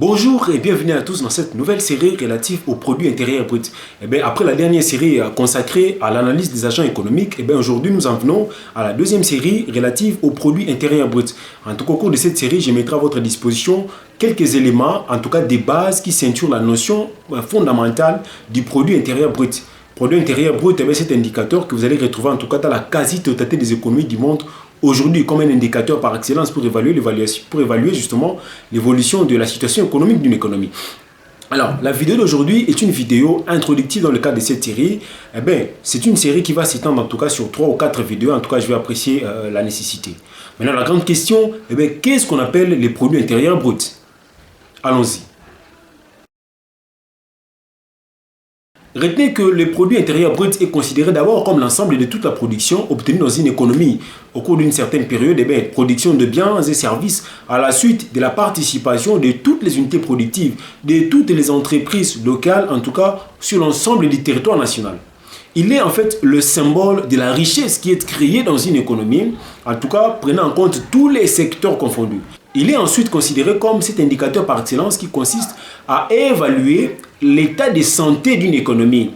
Bonjour et bienvenue à tous dans cette nouvelle série relative au produit intérieur brut. Après la dernière série consacrée à l'analyse des agents économiques, aujourd'hui nous en venons à la deuxième série relative au produit intérieur brut. En tout cas, au cours de cette série, je mettrai à votre disposition quelques éléments, en tout cas des bases qui ceinturent la notion fondamentale du produit intérieur brut. Produit intérieur brut, c'est un indicateur que vous allez retrouver en tout cas dans la quasi-totalité des économies du monde aujourd'hui comme un indicateur par excellence pour évaluer justement l'évolution de la situation économique d'une économie. Alors, la vidéo d'aujourd'hui est une vidéo introductive dans le cadre de cette série. C'est une série qui va s'étendre en tout cas sur 3 ou 4 vidéos. En tout cas, je vais apprécier la nécessité. Maintenant, la grande question, qu'est-ce qu'on appelle les produits intérieurs bruts? Allons-y. Retenez que le produit intérieur brut est considéré d'abord comme l'ensemble de toute la production obtenue dans une économie au cours d'une certaine période, production de biens et services à la suite de la participation de toutes les unités productives, de toutes les entreprises locales, en tout cas sur l'ensemble du territoire national. Il est en fait le symbole de la richesse qui est créée dans une économie, en tout cas prenant en compte tous les secteurs confondus. Il est ensuite considéré comme cet indicateur par excellence qui consiste à évaluer l'état de santé d'une économie.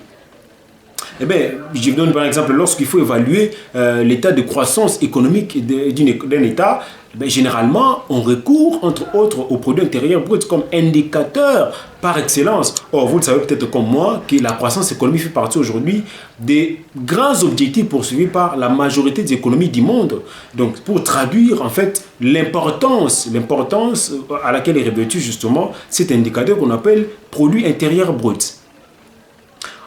Je vous donne par exemple, lorsqu'il faut évaluer l'état de croissance économique d'un État, généralement, on recourt entre autres au produit intérieur brut comme indicateur par excellence. Or, vous le savez peut-être comme moi que la croissance économique fait partie aujourd'hui des grands objectifs poursuivis par la majorité des économies du monde. Donc, pour traduire en fait l'importance à laquelle est revêtu justement cet indicateur qu'on appelle produit intérieur brut.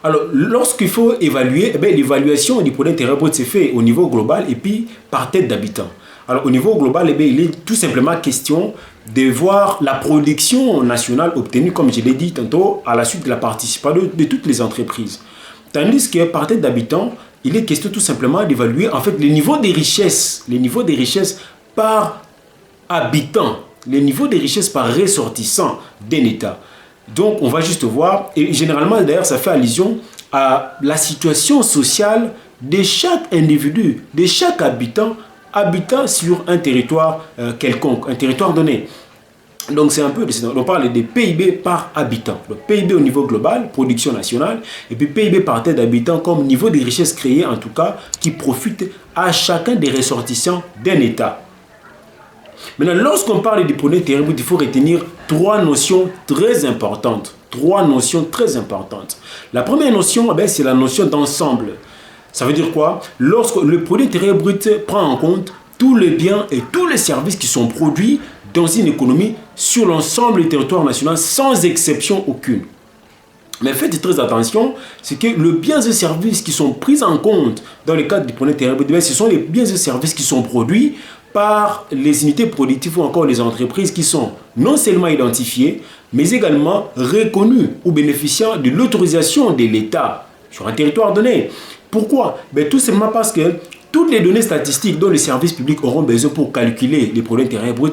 Alors, lorsqu'il faut évaluer, l'évaluation du produit intérieur brut se fait au niveau global et puis par tête d'habitant. Alors, au niveau global, il est tout simplement question de voir la production nationale obtenue, comme je l'ai dit tantôt, à la suite de la participation de toutes les entreprises. Tandis que par tête d'habitant, il est question tout simplement d'évaluer en fait les niveaux des richesses par habitant, les niveaux des richesses par ressortissant d'un État. Donc, on va juste voir, et généralement, d'ailleurs, ça fait allusion à la situation sociale de chaque individu, de chaque habitant sur un territoire quelconque, un territoire donné. Donc, c'est un peu, on parle des PIB par habitant. Le PIB au niveau global, production nationale, et puis PIB par tête d'habitant comme niveau de richesse créée, en tout cas, qui profite à chacun des ressortissants d'un État. Maintenant, lorsqu'on parle du produit intérieur brut, il faut retenir trois notions très importantes. La première notion, c'est la notion d'ensemble. Ça veut dire quoi? Lorsque le produit intérieur brut prend en compte tous les biens et tous les services qui sont produits dans une économie sur l'ensemble du territoire national sans exception aucune. Mais faites très attention, c'est que les biens et services qui sont pris en compte dans le cadre du produit intérieur brut, ce sont les biens et services qui sont produits par les unités productives ou encore les entreprises qui sont non seulement identifiées, mais également reconnues ou bénéficiant de l'autorisation de l'État sur un territoire donné. Pourquoi? Tout simplement parce que toutes les données statistiques dont les services publics auront besoin pour calculer les produits intérieurs bruts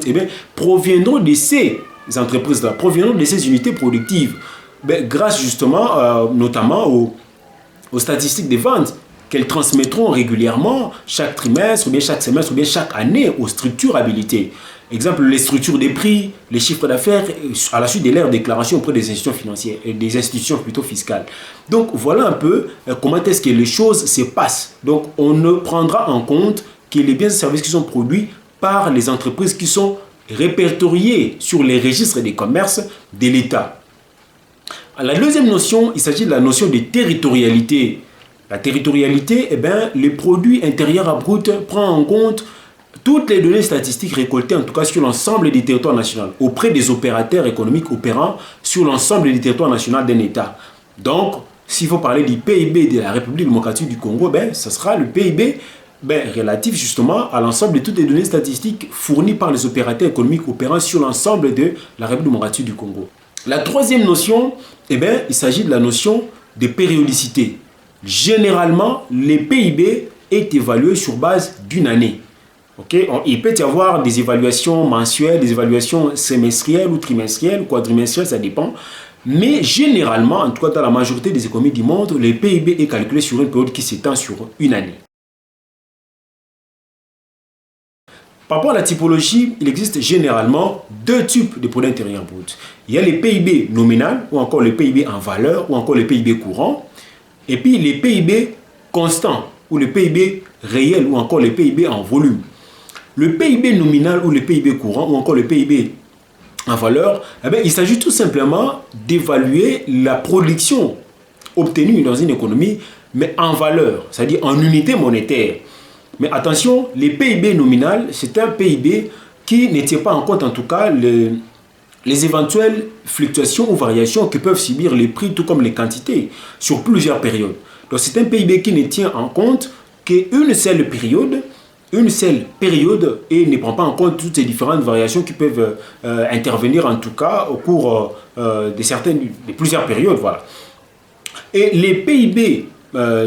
proviendront de ces entreprises-là, proviendront de ces unités productives, grâce justement notamment aux statistiques des ventes qu'elles transmettront régulièrement chaque trimestre, ou bien chaque semestre, ou bien chaque année aux structures habilitées. Exemple, les structures des prix, les chiffres d'affaires à la suite de leur déclaration auprès des institutions financières et des institutions plutôt fiscales. Donc, voilà un peu comment est-ce que les choses se passent. Donc, on ne prendra en compte que les biens et services qui sont produits par les entreprises qui sont répertoriées sur les registres des commerces de l'État. La deuxième notion, il s'agit de la notion de territorialité. La territorialité, le produit intérieur brut prend en compte toutes les données statistiques récoltées en tout cas sur l'ensemble des territoires nationaux auprès des opérateurs économiques opérant sur l'ensemble des territoires nationaux d'un État. Donc, s'il faut parler du PIB de la République démocratique du Congo, ce sera le PIB relatif justement à l'ensemble de toutes les données statistiques fournies par les opérateurs économiques opérant sur l'ensemble de la République démocratique du Congo. La troisième notion, il s'agit de la notion de périodicité. Généralement, le PIB est évalué sur base d'une année. Il peut y avoir des évaluations mensuelles, des évaluations semestrielles ou trimestrielles, quadrimestrielles, ça dépend. Mais généralement, en tout cas dans la majorité des économies du monde, le PIB est calculé sur une période qui s'étend sur une année. Par rapport à la typologie, il existe généralement deux types de produit intérieur brut. Il y a les PIB nominal, ou encore le PIB en valeur, ou encore le PIB courant, et puis les PIB constants, ou le PIB réel, ou encore le PIB en volume. Le PIB nominal, ou le PIB courant, ou encore le PIB en valeur, eh bien, il s'agit tout simplement d'évaluer la production obtenue dans une économie, mais en valeur, c'est-à-dire en unité monétaire. Mais attention, les PIB nominal, c'est un PIB qui ne tient pas en compte en tout cas les éventuelles fluctuations ou variations que peuvent subir les prix tout comme les quantités sur plusieurs périodes. Donc c'est un PIB qui ne tient en compte qu'une seule période, et ne prend pas en compte toutes ces différentes variations qui peuvent intervenir en tout cas au cours de plusieurs périodes. Voilà. Et les PIB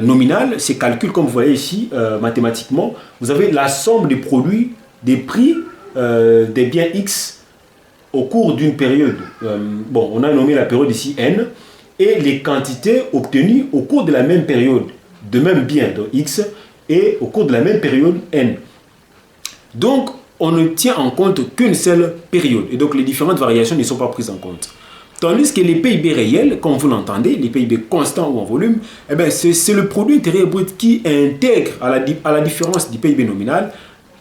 nominal, c'est calcul comme vous voyez ici, mathématiquement, vous avez la somme des produits, des prix des biens X au cours d'une période. Bon, on a nommé la période ici N, et les quantités obtenues au cours de la même période, de même bien, donc X, et au cours de la même période N. Donc, on ne tient en compte qu'une seule période, et donc les différentes variations ne sont pas prises en compte. Tandis que les PIB réels, comme vous l'entendez, les PIB constants ou en volume, eh bien, c'est le produit intérieur brut qui intègre, à la différence du PIB nominal,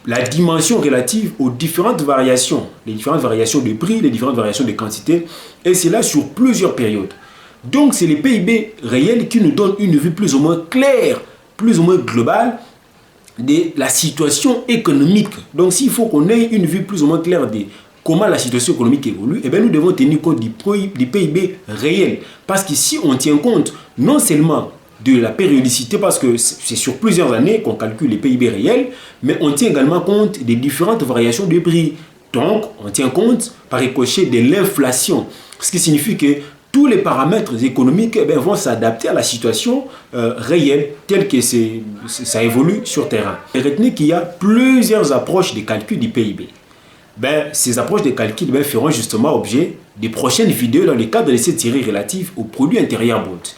la dimension relative aux différentes variations, les différentes variations de prix, les différentes variations de quantité, et cela sur plusieurs périodes. Donc, c'est les PIB réels qui nous donnent une vue plus ou moins claire, plus ou moins globale de la situation économique. Donc, s'il faut qu'on ait une vue plus ou moins claire de comment la situation économique évolue, eh bien, nous devons tenir compte du PIB réel. Parce qu'ici, on tient compte non seulement de la périodicité, parce que c'est sur plusieurs années qu'on calcule les PIB réels, mais on tient également compte des différentes variations de prix. Donc, on tient compte par ricochet de l'inflation, ce qui signifie que tous les paramètres économiques vont s'adapter à la situation réelle telle que ça évolue sur terrain. Et retenez qu'il y a plusieurs approches de calcul du PIB. Ces approches de calcul feront justement objet des prochaines vidéos dans le cadre de cette série relative au produit intérieur brut.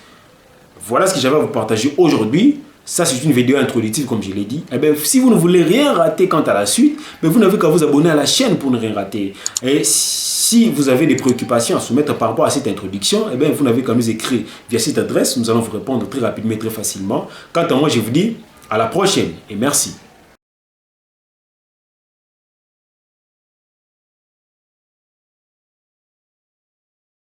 Voilà ce que j'avais à vous partager aujourd'hui. Ça, c'est une vidéo introductive, comme je l'ai dit. Si vous ne voulez rien rater quant à la suite, vous n'avez qu'à vous abonner à la chaîne pour ne rien rater. Et si vous avez des préoccupations à soumettre par rapport à cette introduction, vous n'avez qu'à nous écrire via cette adresse. Nous allons vous répondre très rapidement et très facilement. Quant à moi, je vous dis à la prochaine et merci.